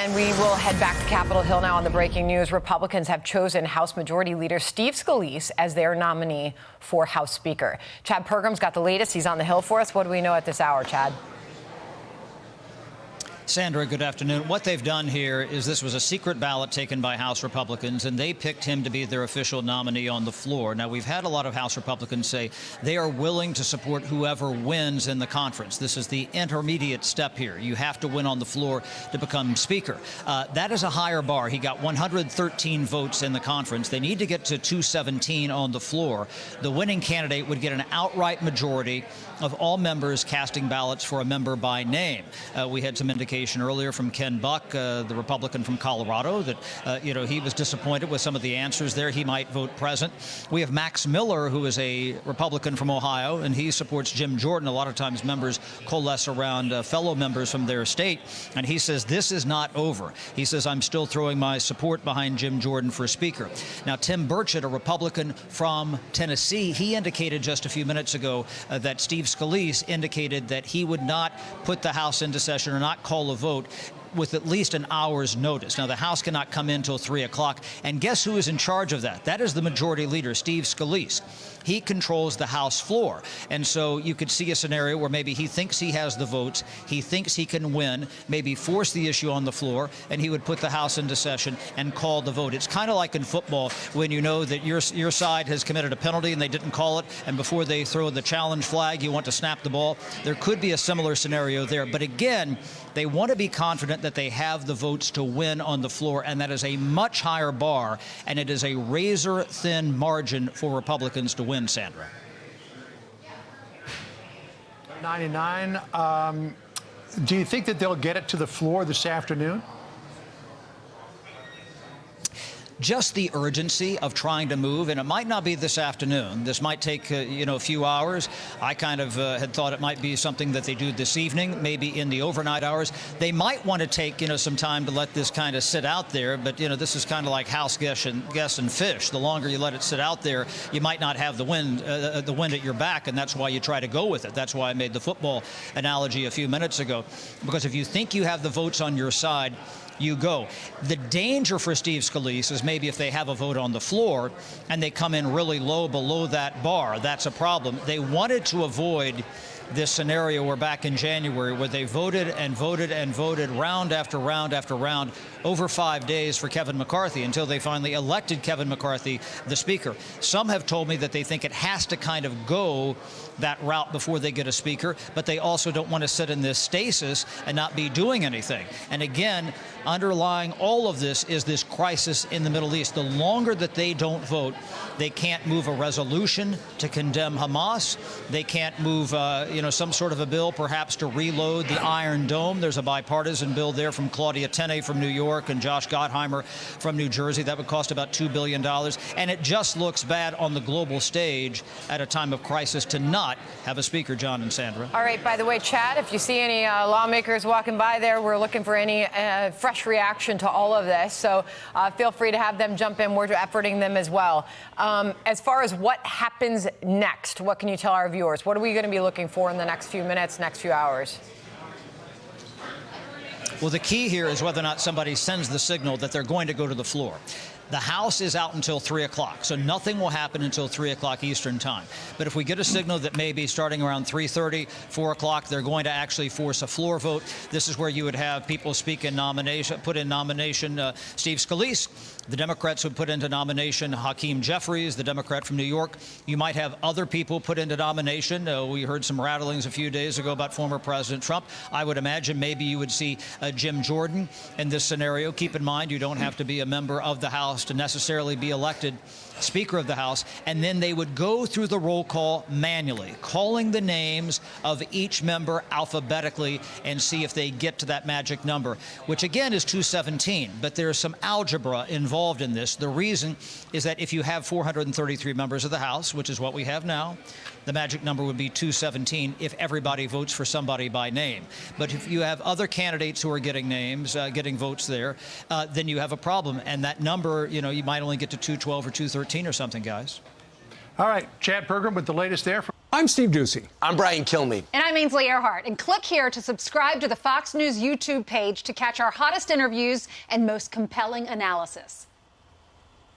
And we will head back to Capitol Hill now on the breaking news. Republicans have chosen House Majority Leader Steve Scalise as their nominee for House Speaker. Chad Pergram's got the latest. He's on the Hill for us. What do we know at this hour, Chad? Sandra, good afternoon. What they've done here is this was a secret ballot taken by House Republicans, and they picked him to be their official nominee on the floor. Now, we've had a lot of House Republicans say they are willing to support whoever wins in the conference. This is the intermediate step here. You have to win on the floor to become Speaker. That is a higher bar. He got 113 votes in the conference. They need to get to 217 on the floor. The winning candidate would get an outright majority of all members casting ballots for a member by name. We had some indication earlier from Ken Buck, the Republican from Colorado, that he was disappointed with some of the answers there. He might vote present. We have Max Miller, who is a Republican from Ohio, and he supports Jim Jordan. A lot of times members coalesce around fellow members from their state, and he says this is not over. He says, I'm still throwing my support behind Jim Jordan for Speaker. Now, Tim Burchett, a Republican from Tennessee, he indicated just a few minutes ago that Steve Scalise indicated that he would not put the House into session or not call a vote with at least an hour's notice. Now, the House cannot come in until 3 o'clock. And guess who is in charge of that? That is the Majority Leader, Steve Scalise. He controls the House floor. And so you could see a scenario where maybe he thinks he has the votes, he thinks he can win, maybe force the issue on the floor, and he would put the House into session and call the vote. It's kind of like in football when you know that your side has committed a penalty and they didn't call it, and before they throw the challenge flag, you want to snap the ball. There could be a similar scenario there. But again, they want to be confident that they have the votes to win on the floor, and that is a much higher bar, and it is a razor-thin margin for Republicans to win, Sandra. 99. Do you think that they'll get it to the floor this afternoon? Just the urgency of trying to move, and it might not be this afternoon. This might take, a few hours. I kind of had thought it might be something that they do this evening, maybe in the overnight hours. They might want to take, some time to let this kind of sit out there, but, this is kind of like house guest and fish. The longer you let it sit out there, you might not have the wind at your back, and that's why you try to go with it. That's why I made the football analogy a few minutes ago, because if you think you have the votes on your side, you go. The danger for Steve Scalise is maybe if they have a vote on the floor and they come in really low below that bar, that's a problem. They wanted to avoid this scenario where back in January where they voted and voted and voted round after round after round over 5 days for Kevin McCarthy until they finally elected Kevin McCarthy the Speaker. Some have told me that they think it has to kind of go that route before they get a Speaker, but they also don't want to sit in this stasis and not be doing anything. And again, underlying all of this is this crisis in the Middle East. The longer that they don't vote, they can't move a resolution to condemn Hamas. They can't move, some sort of a bill perhaps to reload the Iron Dome. There's a bipartisan bill there from Claudia Tenney from New York and Josh Gottheimer from New Jersey. That would cost about $2 billion. And it just looks bad on the global stage at a time of crisis to not have a Speaker, John and Sandra. All right, by the way, Chad, if you see any lawmakers walking by there, we're looking for any fresh reaction to all of this. So feel free to have them jump in. We're efforting them as well. As far as what happens next, what can you tell our viewers? What are we going to be looking for in the next few minutes, next few hours? Well, the key here is whether or not somebody sends the signal that they're going to go to the floor. The House is out until 3 o'clock, so nothing will happen until 3 o'clock Eastern time. But if we get a signal that maybe starting around 3:30, 4 o'clock, they're going to actually force a floor vote, this is where you would have people speak in nomination, put in nomination Steve Scalise. The Democrats would put into nomination Hakeem Jeffries, the Democrat from New York. You might have other people put into nomination. We heard some rattlings a few days ago about former President Trump. I would imagine maybe you would see Jim Jordan in this scenario. Keep in mind, you don't have to be a member of the House to necessarily be elected Speaker of the House, and then they would go through the roll call manually, calling the names of each member alphabetically and see if they get to that magic number, which again is 217. But there's some algebra involved in this. The reason is that if you have 433 members of the House, which is what we have now, the magic number would be 217 if everybody votes for somebody by name. But if you have other candidates who are getting names, getting votes there, then you have a problem. And that number, you might only get to 212 or 213 or something, guys. All right, Chad Pergram with the latest there. I'm Steve Doocy. I'm Brian Kilmeade. And I'm Ainsley Earhart. And click here to subscribe to the Fox News YouTube page to catch our hottest interviews and most compelling analysis.